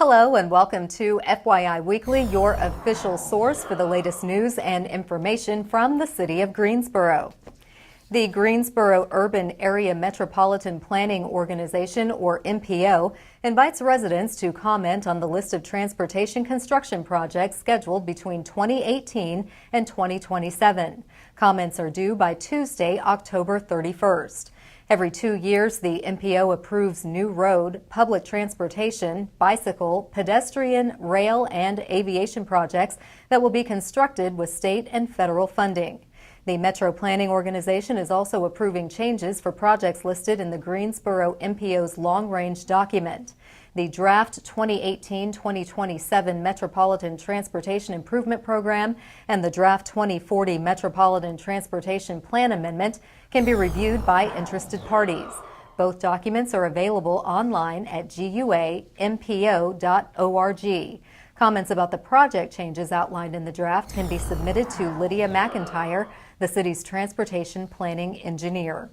Hello and welcome to FYI Weekly, your official source for the latest news and information from the city of Greensboro. The Greensboro Urban Area Metropolitan Planning Organization, or MPO, invites residents to comment on the list of transportation construction projects scheduled between 2018 and 2027. Comments are due by Tuesday, October 31st. Every 2 years, the MPO approves new road, public transportation, bicycle, pedestrian, rail, and aviation projects that will be constructed with state and federal funding. The Metro Planning Organization is also approving changes for projects listed in the Greensboro MPO's long-range document. The draft 2018-2027 Metropolitan Transportation Improvement Program and the draft 2040 Metropolitan Transportation Plan Amendment can be reviewed by interested parties. Both documents are available online at guampo.org. Comments about the project changes outlined in the draft can be submitted to Lydia McIntyre, the city's transportation planning engineer.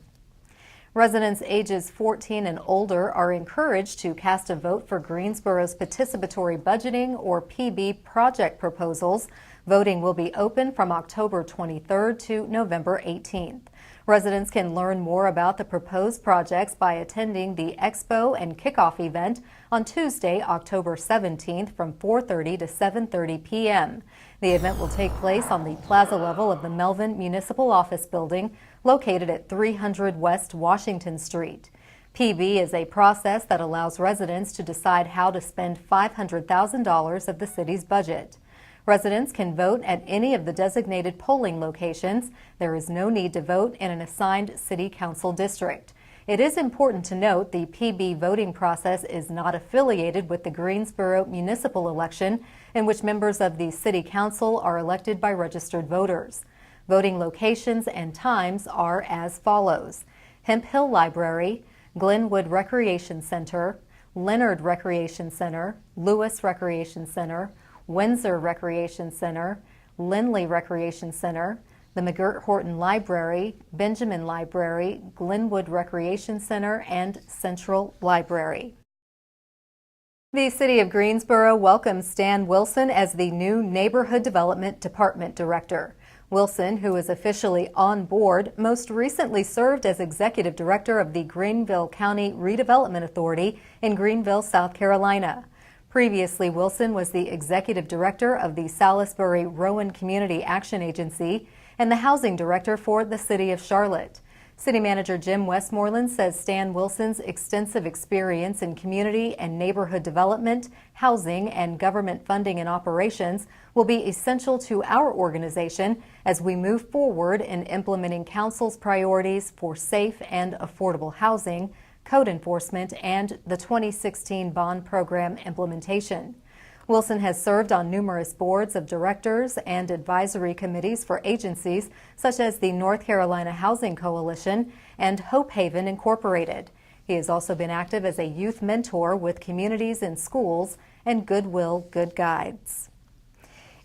Residents ages 14 and older are encouraged to cast a vote for Greensboro's participatory budgeting, or PB, project proposals. Voting will be open from October 23rd to November 18th. Residents can learn more about the proposed projects by attending the Expo and Kickoff event on Tuesday, October 17th from 4:30 to 7:30 p.m. The event will take place on the plaza level of the Melvin Municipal Office Building, located at 300 West Washington Street. PB is a process that allows residents to decide how to spend $500,000 of the city's budget. Residents can vote at any of the designated polling locations. There is no need to vote in an assigned city council district. It is important to note the PB voting process is not affiliated with the Greensboro municipal election, in which members of the city council are elected by registered voters. Voting locations and times are as follows: Hemp Hill Library, Glenwood Recreation Center, Leonard Recreation Center, Lewis Recreation Center, Windsor Recreation Center, Lindley Recreation Center, the McGirt-Horton Library, Benjamin Library, Glenwood Recreation Center, and Central Library. The City of Greensboro welcomes Stan Wilson as the new Neighborhood Development Department Director. Wilson, who is officially on board, most recently served as Executive Director of the Greenville County Redevelopment Authority in Greenville, South Carolina. Previously, Wilson was the Executive Director of the Salisbury-Rowan Community Action Agency and the Housing Director for the City of Charlotte. City Manager Jim Westmoreland says Stan Wilson's extensive experience in community and neighborhood development, housing, and government funding and operations will be essential to our organization as we move forward in implementing Council's priorities for safe and affordable housing, code enforcement, and the 2016 bond program implementation. Wilson has served on numerous boards of directors and advisory committees for agencies such as the North Carolina Housing Coalition and Hope Haven Incorporated. He has also been active as a youth mentor with communities in schools and Goodwill Good Guides.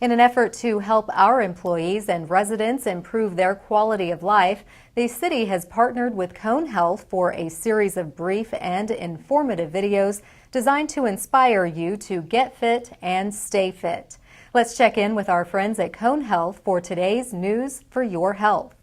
In an effort to help our employees and residents improve their quality of life, the city has partnered with Cone Health for a series of brief and informative videos designed to inspire you to get fit and stay fit. Let's check in with our friends at Cone Health for today's News for Your Health.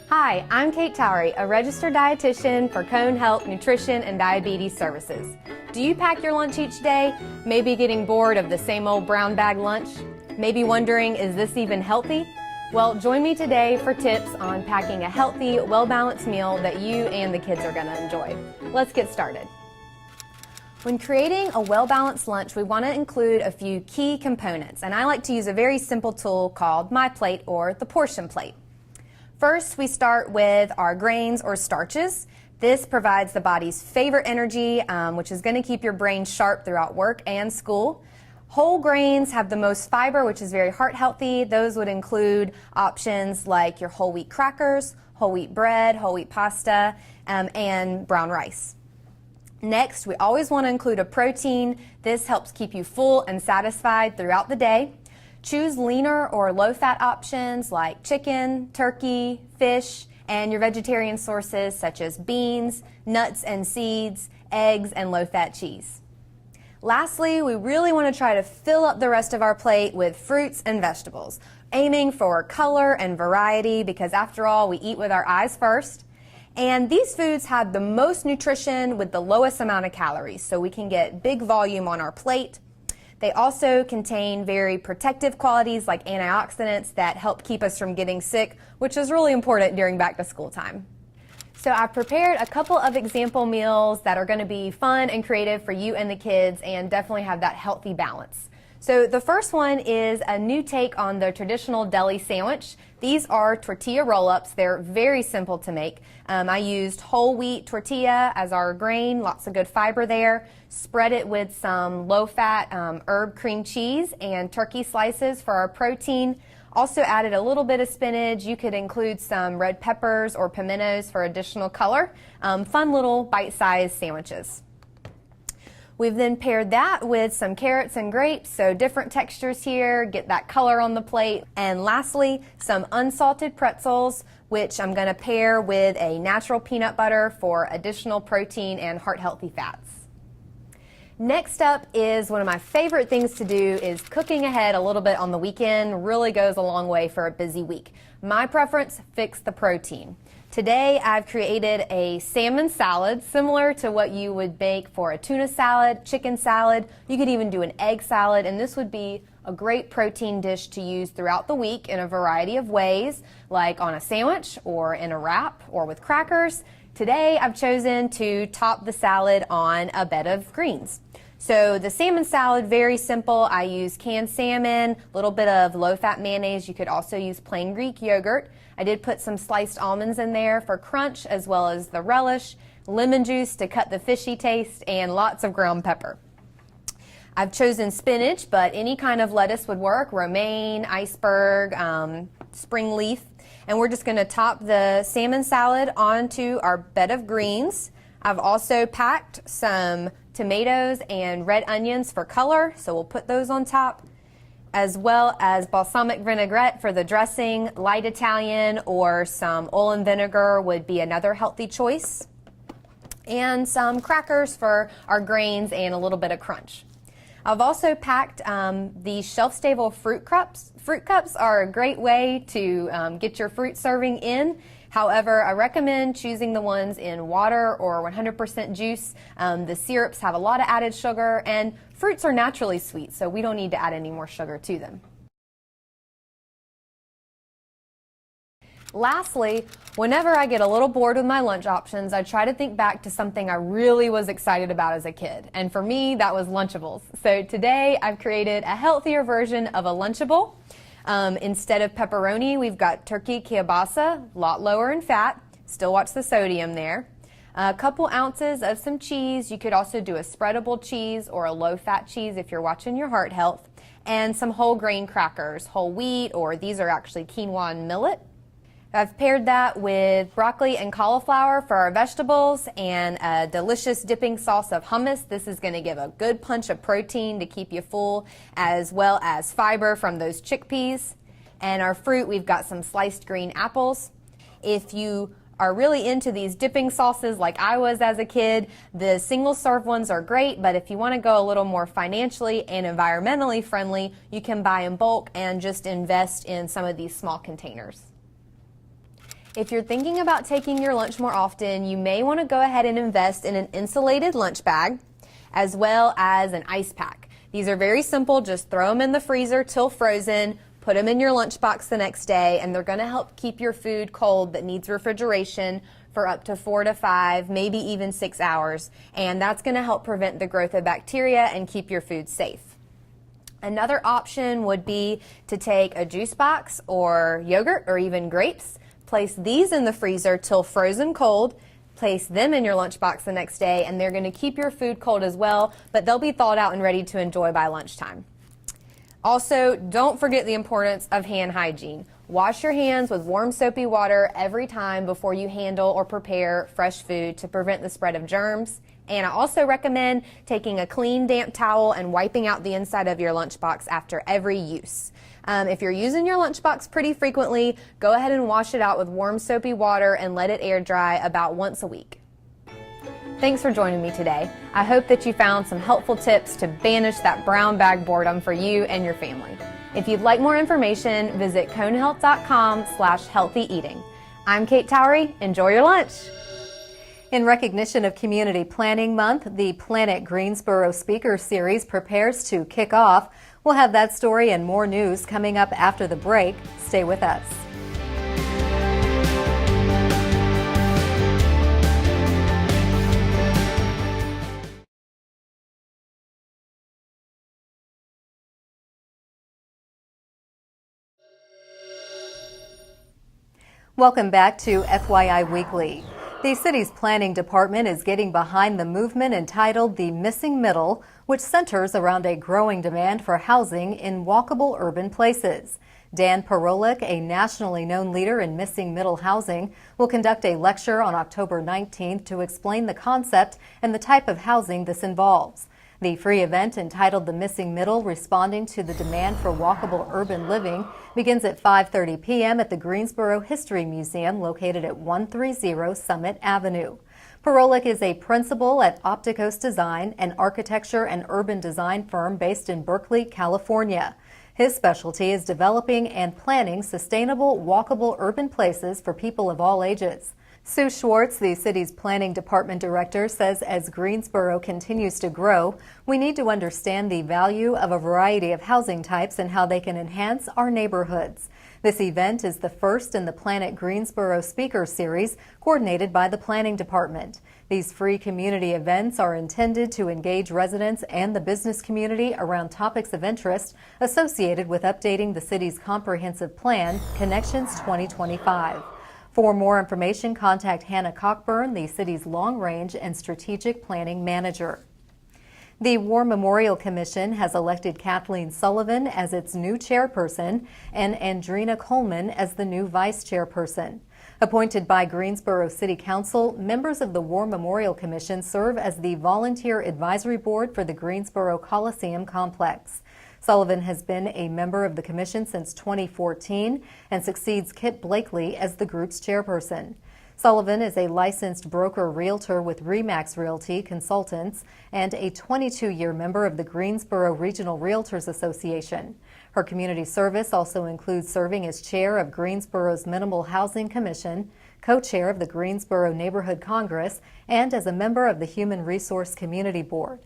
Hi, I'm Kate Towery, a registered dietitian for Cone Health Nutrition and Diabetes Services. Do you pack your lunch each day? Maybe getting bored of the same old brown bag lunch? Maybe wondering, is this even healthy? Well, join me today for tips on packing a healthy, well-balanced meal that you and the kids are going to enjoy. Let's get started. When creating a well-balanced lunch, we want to include a few key components, and I like to use a very simple tool called My Plate, or the portion plate. First, we start with our grains or starches. This provides the body's favorite energy, which is going to keep your brain sharp throughout work and school. Whole grains have the most fiber, which is very heart healthy. Those would include options like your whole wheat crackers, whole wheat bread, whole wheat pasta, and brown rice. Next, we always want to include a protein. This helps keep you full and satisfied throughout the day. Choose leaner or low-fat options like chicken, turkey, fish, and your vegetarian sources such as beans, nuts and seeds, eggs, and low-fat cheese. Lastly, we really want to try to fill up the rest of our plate with fruits and vegetables, aiming for color and variety because after all, we eat with our eyes first. And these foods have the most nutrition with the lowest amount of calories, so we can get big volume on our plate. They also contain very protective qualities like antioxidants that help keep us from getting sick, which is really important during back to school time. So I've prepared a couple of example meals that are going to be fun and creative for you and the kids and definitely have that healthy balance. So the first one is a new take on the traditional deli sandwich. These are tortilla roll-ups. They're very simple to make. I used whole wheat tortilla as our grain, lots of good fiber there. Spread it with some low-fat herb cream cheese and turkey slices for our protein. Also added a little bit of spinach. You could include some red peppers or pimentos for additional color. Fun little bite-sized sandwiches. We've then paired that with some carrots and grapes, so different textures here, get that color on the plate. And lastly, some unsalted pretzels, which I'm going to pair with a natural peanut butter for additional protein and heart-healthy fats. Next up is one of my favorite things to do is cooking ahead a little bit on the weekend. Really goes a long way for a busy week. My preference, fix the protein. Today I've created a salmon salad similar to what you would make for a tuna salad, chicken salad. You could even do an egg salad, and this would be a great protein dish to use throughout the week in a variety of ways, like on a sandwich or in a wrap or with crackers. Today I've chosen to top the salad on a bed of greens. So the salmon salad, very simple. I use canned salmon, a little bit of low-fat mayonnaise. You could also use plain Greek yogurt. I did put some sliced almonds in there for crunch as well as the relish, lemon juice to cut the fishy taste, and lots of ground pepper. I've chosen spinach, but any kind of lettuce would work, romaine, iceberg, spring leaf. And we're just going to top the salmon salad onto our bed of greens. I've also packed some tomatoes and red onions for color, so we'll put those on top, as well as balsamic vinaigrette for the dressing. Light Italian or some oil and vinegar would be another healthy choice. And some crackers for our grains and a little bit of crunch. I've also packed these shelf-stable fruit cups. Fruit cups are a great way to get your fruit serving in. However, I recommend choosing the ones in water or 100% juice. The syrups have a lot of added sugar, and fruits are naturally sweet, so we don't need to add any more sugar to them. Lastly, whenever I get a little bored with my lunch options, I try to think back to something I really was excited about as a kid. And for me, that was Lunchables. So today I've created a healthier version of a Lunchable. Instead of pepperoni, we've got turkey kielbasa, a lot lower in fat. Still watch the sodium there. A couple ounces of some cheese. You could also do a spreadable cheese or a low-fat cheese if you're watching your heart health. And some whole grain crackers, whole wheat, or these are actually quinoa and millet. I've paired that with broccoli and cauliflower for our vegetables and a delicious dipping sauce of hummus. This is going to give a good punch of protein to keep you full, as well as fiber from those chickpeas. And our fruit, we've got some sliced green apples. If you are really into these dipping sauces like I was as a kid, the single serve ones are great, but if you want to go a little more financially and environmentally friendly, you can buy in bulk and just invest in some of these small containers. If you're thinking about taking your lunch more often, you may want to go ahead and invest in an insulated lunch bag as well as an ice pack. These are very simple. Just throw them in the freezer till frozen, put them in your lunchbox the next day, and they're going to help keep your food cold that needs refrigeration for up to 4 to 5, maybe even 6 hours. And that's going to help prevent the growth of bacteria and keep your food safe. Another option would be to take a juice box or yogurt or even grapes. Place these in the freezer till frozen cold, place them in your lunchbox the next day, and they're going to keep your food cold as well, but they'll be thawed out and ready to enjoy by lunchtime. Also, don't forget the importance of hand hygiene. Wash your hands with warm soapy water every time before you handle or prepare fresh food to prevent the spread of germs. And I also recommend taking a clean, damp towel and wiping out the inside of your lunchbox after every use. If you're using your lunchbox pretty frequently, go ahead and wash it out with warm soapy water and let it air dry about once a week. Thanks for joining me today. I hope that you found some helpful tips to banish that brown bag boredom for you and your family. If you'd like more information, visit conehealth.com/healthy eating. I'm Kate Towery. Enjoy your lunch. In recognition of Community Planning Month, the Planet Greensboro Speaker Series prepares to kick off. We'll have that story and more news coming up after the break. Stay with us. Welcome back to FYI Weekly. The city's planning department is getting behind the movement entitled The Missing Middle, which centers around a growing demand for housing in walkable urban places. Dan Parolick, a nationally known leader in missing middle housing, will conduct a lecture on October 19th to explain the concept and the type of housing this involves. The free event, entitled The Missing Middle, Responding to the Demand for Walkable Urban Living, begins at 5:30 p.m. at the Greensboro History Museum located at 130 Summit Avenue. Parolick is a principal at Opticos Design, an architecture and urban design firm based in Berkeley, California. His specialty is developing and planning sustainable, walkable urban places for people of all ages. Sue Schwartz, the city's planning department director, says as Greensboro continues to grow, we need to understand the value of a variety of housing types and how they can enhance our neighborhoods. This event is the first in the Planet Greensboro Speaker Series, coordinated by the planning department. These free community events are intended to engage residents and the business community around topics of interest associated with updating the city's comprehensive plan, Connections 2025. For more information, contact Hannah Cockburn, the city's long-range and strategic planning manager. The War Memorial Commission has elected Kathleen Sullivan as its new chairperson and Andrina Coleman as the new vice chairperson. Appointed by Greensboro City Council, members of the War Memorial Commission serve as the volunteer advisory board for the Greensboro Coliseum complex. Sullivan has been a member of the commission since 2014 and succeeds Kit Blakely as the group's chairperson. Sullivan is a licensed broker realtor with Remax Realty Consultants and a 22-year member of the Greensboro Regional Realtors Association. Her community service also includes serving as chair of Greensboro's Minimal Housing Commission, co-chair of the Greensboro Neighborhood Congress, and as a member of the Human Resource Community Board.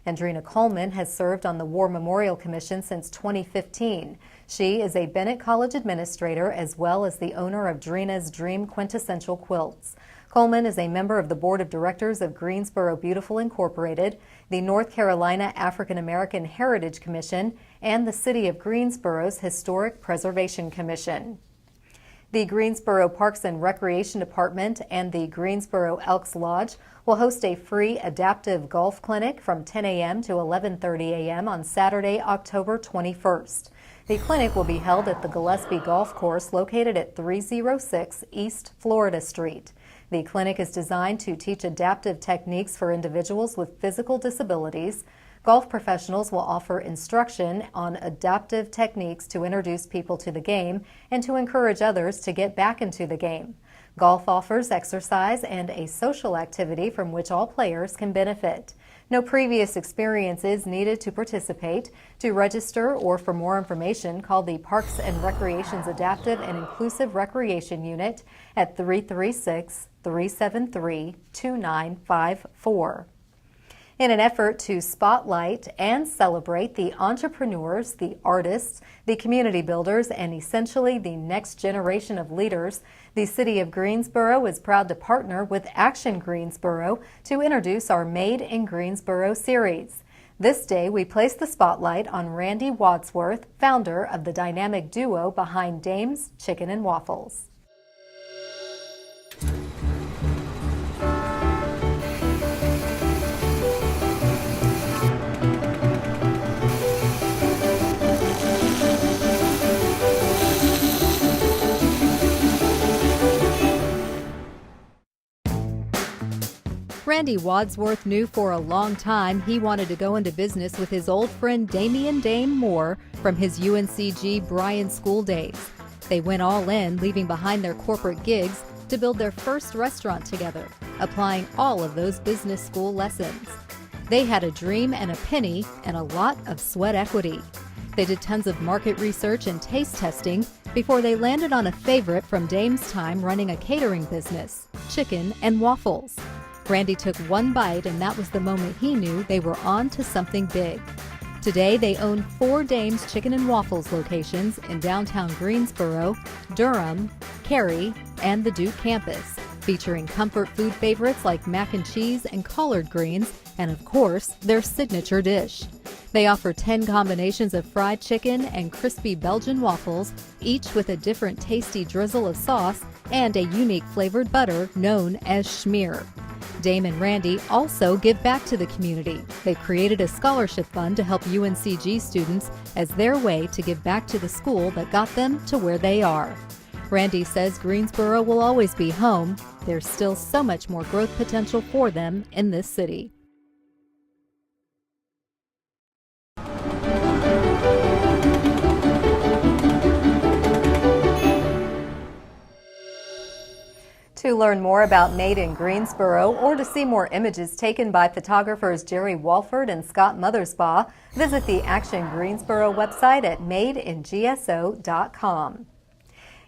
Andrina Coleman has served on the War Memorial Commission since 2015. She is a Bennett College administrator as well as the owner of Drina's Dream Quintessential Quilts. Coleman is a member of the board of directors of Greensboro Beautiful Incorporated, the North Carolina African American Heritage Commission, and the City of Greensboro's Historic Preservation Commission. The Greensboro Parks and Recreation Department and the Greensboro Elks Lodge will host a free adaptive golf clinic from 10 a.m. to 11:30 a.m. on Saturday, October 21st. The clinic will be held at the Gillespie Golf Course located at 306 East Florida Street. The clinic is designed to teach adaptive techniques for individuals with physical disabilities. Golf professionals will offer instruction on adaptive techniques to introduce people to the game and to encourage others to get back into the game. Golf offers exercise and a social activity from which all players can benefit. No previous experience is needed to participate. To register or for more information, call the Parks and Recreation's Adaptive and Inclusive Recreation Unit at 336-373-2954. In an effort to spotlight and celebrate the entrepreneurs, the artists, the community builders, and essentially the next generation of leaders, the City of Greensboro is proud to partner with Action Greensboro to introduce our Made in Greensboro series. This day, we place the spotlight on Randy Wadsworth, founder of the dynamic duo behind Dame's Chicken and Waffles. Randy Wadsworth knew for a long time he wanted to go into business with his old friend Damian Dame Moore from his UNCG Bryan school days. They went all in, leaving behind their corporate gigs, to build their first restaurant together, applying all of those business school lessons. They had a dream and a penny and a lot of sweat equity. They did tons of market research and taste testing before they landed on a favorite from Dame's time running a catering business, chicken and waffles. Randy took one bite, and that was the moment he knew they were on to something big. Today, they own 4 Dame's Chicken and Waffles locations in downtown Greensboro, Durham, Cary, and the Duke campus, featuring comfort food favorites like mac and cheese and collard greens, and of course, their signature dish. They offer 10 combinations of fried chicken and crispy Belgian waffles, each with a different tasty drizzle of sauce and a unique flavored butter known as schmear. Dame and Randy also give back to the community. They've created a scholarship fund to help UNCG students as their way to give back to the school that got them to where they are. Randy says Greensboro will always be home. There's still so much more growth potential for them in this city. To learn more about Made in Greensboro or to see more images taken by photographers Jerry Walford and Scott Mothersbaugh, visit the Action Greensboro website at madeingso.com.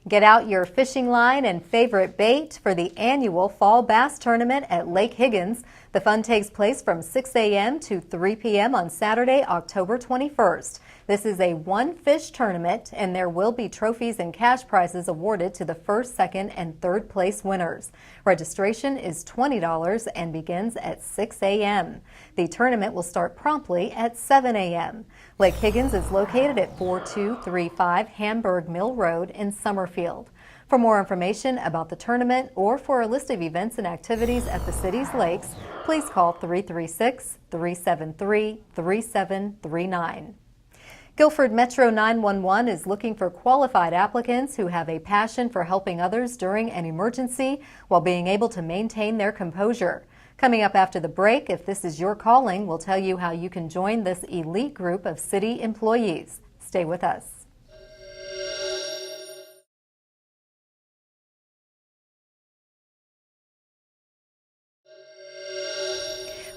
Get out your fishing line and favorite bait for the annual Fall Bass Tournament at Lake Higgins. The fun takes place from 6 a.m. to 3 p.m. on Saturday, October 21st. This is a one-fish tournament, and there will be trophies and cash prizes awarded to the first, second, and third place winners. Registration is $20 and begins at 6 a.m. The tournament will start promptly at 7 a.m. Lake Higgins is located at 4235 Hamburg Mill Road in Summerfield. For more information about the tournament or for a list of events and activities at the city's lakes, please call 336-373-3739. Guilford Metro 911 is looking for qualified applicants who have a passion for helping others during an emergency while being able to maintain their composure. Coming up after the break, if this is your calling, we'll tell you how you can join this elite group of city employees. Stay with us.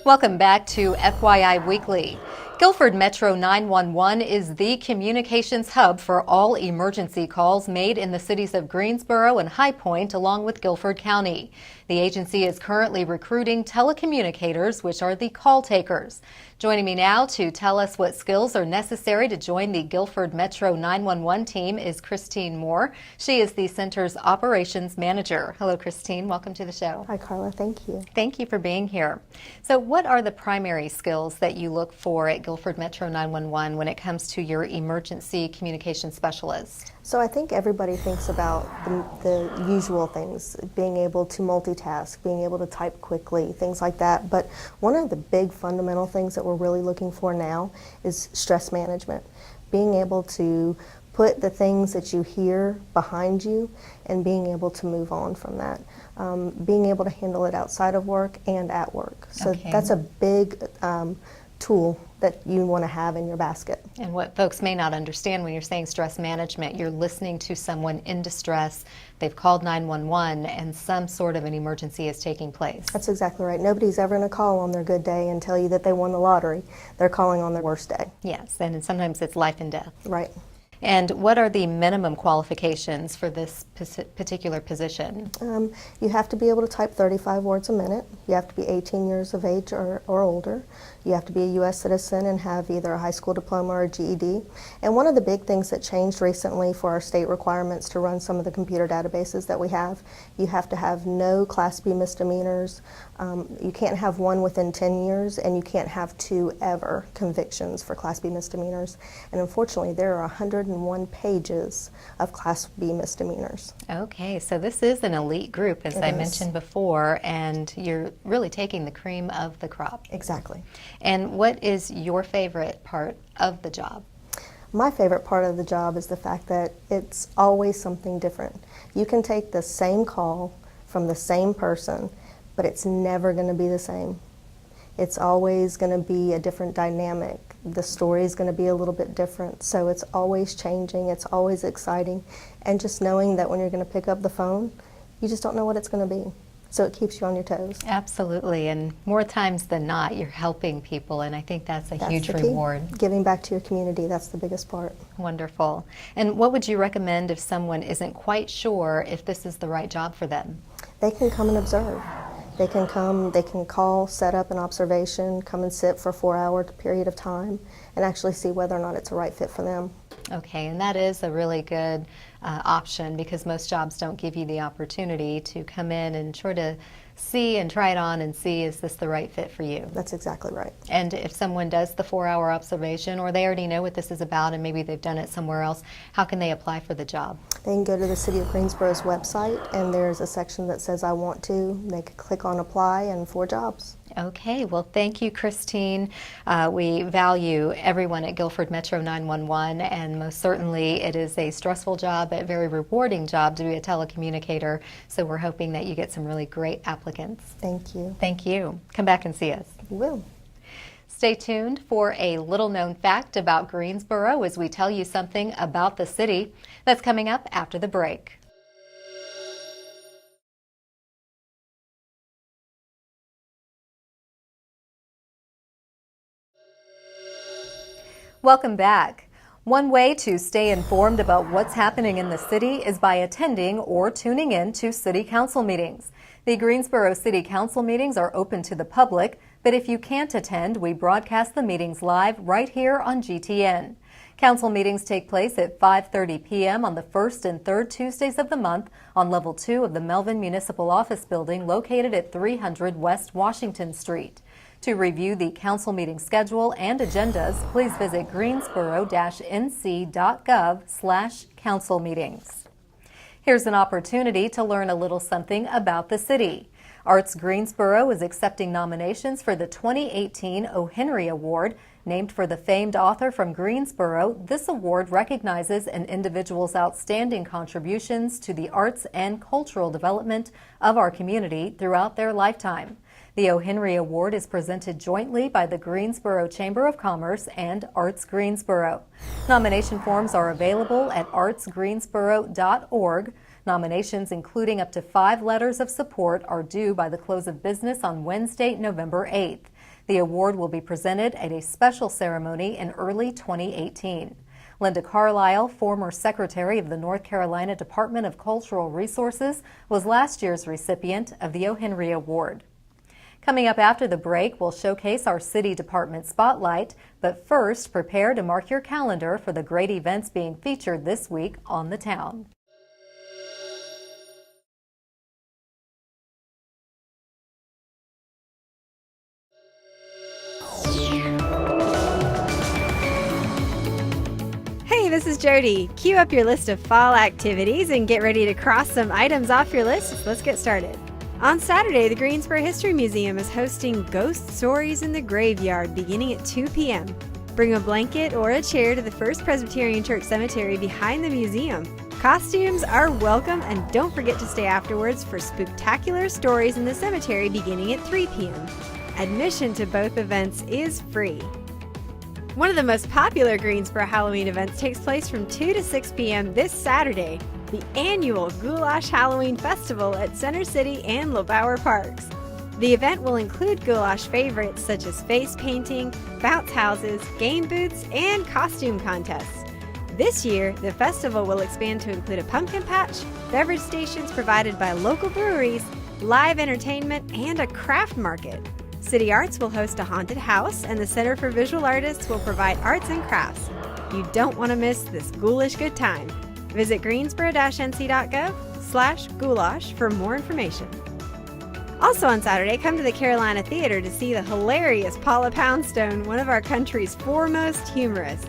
Welcome back to FYI Weekly. Guilford Metro 911 is the communications hub for all emergency calls made in the cities of Greensboro and High Point, along with Guilford County. The agency is currently recruiting telecommunicators, which are the call takers. Joining me now to tell us what skills are necessary to join the Guilford Metro 911 team is Christine Moore. She is the center's operations manager. Hello, Christine. Welcome to the show. Hi, Carla. Thank you. Thank you for being here. So what are the primary skills that you look for at Guilford Metro 911 when it comes to your emergency communication specialist? So I think everybody thinks about the usual things, being able to multitask, being able to type quickly, things like that. But one of the big fundamental things that we're really looking for now is stress management, being able to put the things that you hear behind you and being able to move on from that, being able to handle it outside of work and at work. So that's a big tool that you want to have in your basket. And what folks may not understand when you're saying stress management, you're listening to someone in distress, they've called 911, and some sort of an emergency is taking place. That's exactly right. Nobody's ever going to call on their good day and tell you that they won the lottery. They're calling on their worst day. Yes, and sometimes it's life and death. Right. And what are the minimum qualifications for this particular position? You have to be able to type 35 words a minute. You have to be 18 years of age or older. You have to be a U.S. citizen and have either a high school diploma or a GED. And one of the big things that changed recently for our state requirements to run some of the computer databases that we have, you have to have no Class B misdemeanors. You can't have one within 10 years, and you can't have 2 ever convictions for Class B misdemeanors. And unfortunately, there are 101 pages of Class B misdemeanors. Okay, so this is an elite group, as I mentioned before, and you're really taking the cream of the crop. Exactly. And what is your favorite part of the job? My favorite part of the job is the fact that it's always something different. You can take the same call from the same person, but it's never going to be the same. It's always going to be a different dynamic. The story is going to be a little bit different. So it's always changing. It's always exciting. And just knowing that when you're going to pick up the phone, You just don't know what it's going to be. So it keeps you on your toes. Absolutely, and more times than not, you're helping people, and I think that's a huge the key. reward. Giving back to your community, that's the biggest part. Wonderful. And what would you recommend if someone isn't quite sure if this is the right job for them? They can come and observe. They can come, they can call, set up an observation, come and sit for a 4-hour period of time, and actually see whether or not it's a right fit for them. Okay, and that is a really good option, because most jobs don't give you the opportunity to come in and try to see and try it on and see, is this the right fit for you? That's exactly right. And if someone does the 4-hour observation, or they already know what this is about and maybe they've done it somewhere else, how can they apply for the job? They can go to the City of Greensboro's website, and there's a section that says I want to. They can click on apply and 4 jobs. Okay, well, thank you, Christine. We value everyone at Guilford Metro 911, and most certainly it is a stressful job, but a very rewarding job to be a telecommunicator. So we're hoping that you get some really great applicants. Thank you. Thank you. Come back and see us. You will. Stay tuned for a little known fact about Greensboro as we tell you something about the city. That's coming up after the break. Welcome back. One way to stay informed about what's happening in the city is by attending or tuning in to City Council meetings. The Greensboro City Council meetings are open to the public, but if you can't attend, we broadcast the meetings live right here on GTN. Council meetings take place at 5:30 p.m. on the first and third Tuesdays of the month on Level 2 of the Melvin Municipal Office Building located at 300 West Washington Street. To review the council meeting schedule and agendas, please visit greensboro-nc.gov/council meetings. Here's an opportunity to learn a little something about the city. Arts Greensboro is accepting nominations for the 2018 O. Henry Award. Named for the famed author from Greensboro, this award recognizes an individual's outstanding contributions to the arts and cultural development of our community throughout their lifetime. The O. Henry Award is presented jointly by the Greensboro Chamber of Commerce and Arts Greensboro. Nomination forms are available at artsgreensboro.org. Nominations, including up to 5 letters of support, are due by the close of business on Wednesday, November 8th. The award will be presented at a special ceremony in early 2018. Linda Carlisle, former Secretary of the North Carolina Department of Cultural Resources, was last year's recipient of the O. Henry Award. Coming up after the break, we'll showcase our City Department Spotlight, but first, prepare to mark your calendar for the great events being featured this week on the town. Hey, this is Jody. Cue up your list of fall activities and get ready to cross some items off your list. Let's get started. On Saturday, the Greensboro History Museum is hosting Ghost Stories in the Graveyard beginning at 2 p.m. Bring a blanket or a chair to the First Presbyterian Church Cemetery behind the museum. Costumes are welcome, and don't forget to stay afterwards for Spooktacular Stories in the Cemetery beginning at 3 p.m. Admission to both events is free. One of the most popular Greensboro Halloween events takes place from 2 to 6 p.m. this Saturday, the annual Goulash Halloween Festival at Center City and LeBauer Parks. The event will include goulash favorites such as face painting, bounce houses, game booths, and costume contests. This year, the festival will expand to include a pumpkin patch, beverage stations provided by local breweries, live entertainment, and a craft market. City Arts will host a haunted house, and the Center for Visual Artists will provide arts and crafts. You don't want to miss this ghoulish good time. Visit greensboro-nc.gov/goulash for more information. Also on Saturday, come to the Carolina Theater to see the hilarious Paula Poundstone, one of our country's foremost humorists.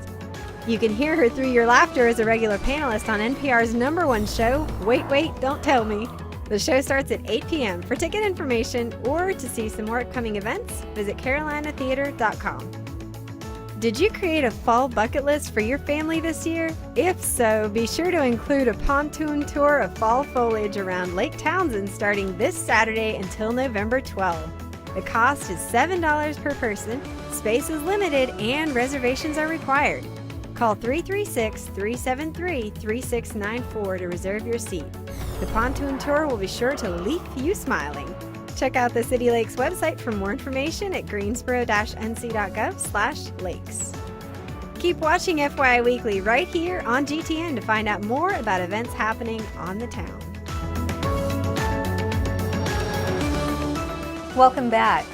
You can hear her through your laughter as a regular panelist on NPR's #1 show, Wait, Wait, Don't Tell Me. The show starts at 8 p.m. For ticket information or to see some more upcoming events, visit carolinatheater.com. Did you create a fall bucket list for your family this year? If so, be sure to include a pontoon tour of fall foliage around Lake Townsend starting this Saturday until November 12. The cost is $7 per person, space is limited, and reservations are required. Call 336-373-3694 to reserve your seat. The Pontoon Tour will be sure to leave you smiling. Check out the City Lakes website for more information at greensboro-nc.gov/lakes. Keep watching FYI Weekly right here on GTN to find out more about events happening on the town. Welcome back.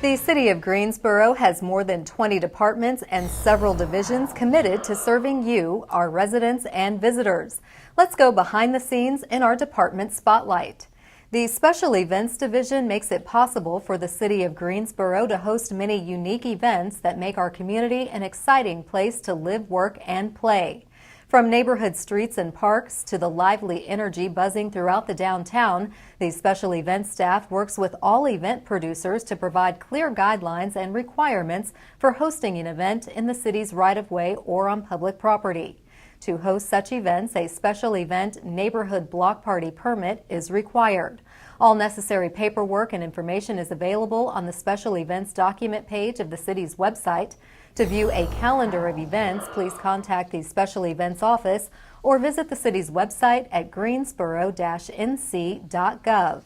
The City of Greensboro has more than 20 departments and several divisions committed to serving you, our residents and visitors. Let's go behind the scenes in our department spotlight. The Special Events Division makes it possible for the City of Greensboro to host many unique events that make our community an exciting place to live, work, and play. From neighborhood streets and parks to the lively energy buzzing throughout the downtown, the Special Events staff works with all event producers to provide clear guidelines and requirements for hosting an event in the city's right-of-way or on public property. To host such events, a special event neighborhood block party permit is required. All necessary paperwork and information is available on the Special Events document page of the city's website. To view a calendar of events, please contact the Special Events office or visit the city's website at greensboro-nc.gov.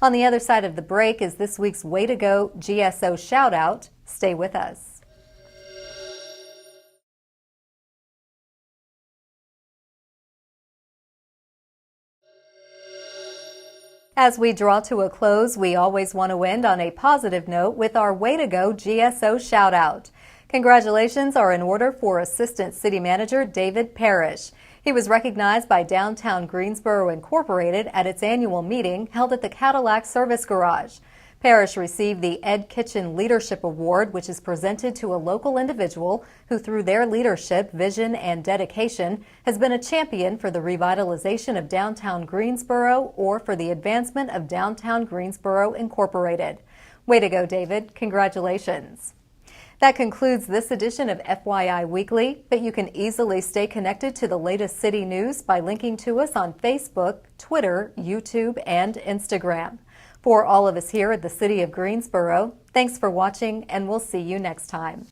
On the other side of the break is this week's Way to Go GSO shout-out. Stay with us. As we draw to a close, we always want to end on a positive note with our Way to Go GSO shout-out. Congratulations are in order for Assistant City Manager David Parrish. He was recognized by Downtown Greensboro Incorporated at its annual meeting held at the Cadillac Service Garage. Parrish received the Ed Kitchen Leadership Award, which is presented to a local individual who, through their leadership, vision, and dedication, has been a champion for the revitalization of downtown Greensboro or for the advancement of Downtown Greensboro Incorporated. Way to go, David. Congratulations. That concludes this edition of FYI Weekly, but you can easily stay connected to the latest city news by linking to us on Facebook, Twitter, YouTube, and Instagram. For all of us here at the City of Greensboro, thanks for watching, and we'll see you next time.